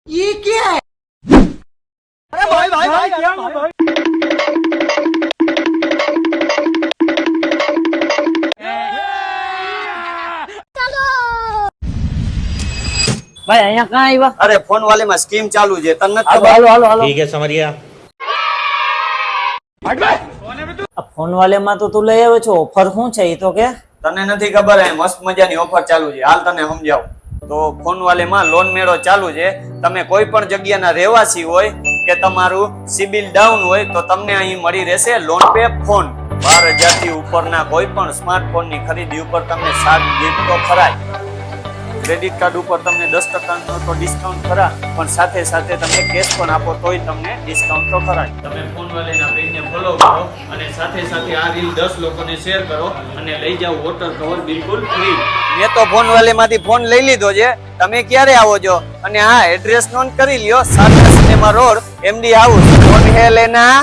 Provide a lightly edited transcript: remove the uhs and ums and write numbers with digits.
ये क्या है? अरे भाई भाई भाई क्या भाई? भाई અહીંયા કहाँ આવ્યા? अरे फोन वाले में स्कीम चालू है तन હાલો હાલો હાલો હાલો ठीक है समरिया। આ ફોન વાલેમાં તો તું લઈ આવ્યો છો, ઓફર શું છે એ તો કે? તને નથી ખબર હે મસ્ત મજાની ઓફર ચાલુ છે હાલ તને સમજાવું તો ફોન વાલે માં લોન મેળો ચાલુ છે તમે કોઈ પણ જગ્યાના રહેવાસી હોય કે તમારું સિબિલ ડાઉન હોય તો તમને અહીં મળી રહેશે લોન પે ફોન 12,000 થી ઉપરના કોઈ પણ સ્માર્ટફોન ની ખરીદી ઉપર તમને 7 ગિફ્ટ તો ખરાય ક્રેડિટ કાર્ડ ઉપર તમને 10% તો ડિસ્કાઉન્ટ ખરા પણ સાથે સાથે તમે કેશ પણ આપો તોય તમને ડિસ્કાઉન્ટ તો ખરા તમે ફોન વાલેના પેજને ફોલો કરો અને સાથે સાથે આ રીલ 10 લોકોને શેર કરો અને લઈ જાઓ વોટર કવર બિલકુલ ફ્રી મેં તો ફોન વાલેમાંથી ફોન લઈ લીધો છે તમે ક્યારે આવો છો અને હા એડ્રેસ નોંધ કરી લ્યો Sarnath cinema road MD house phone હે લેના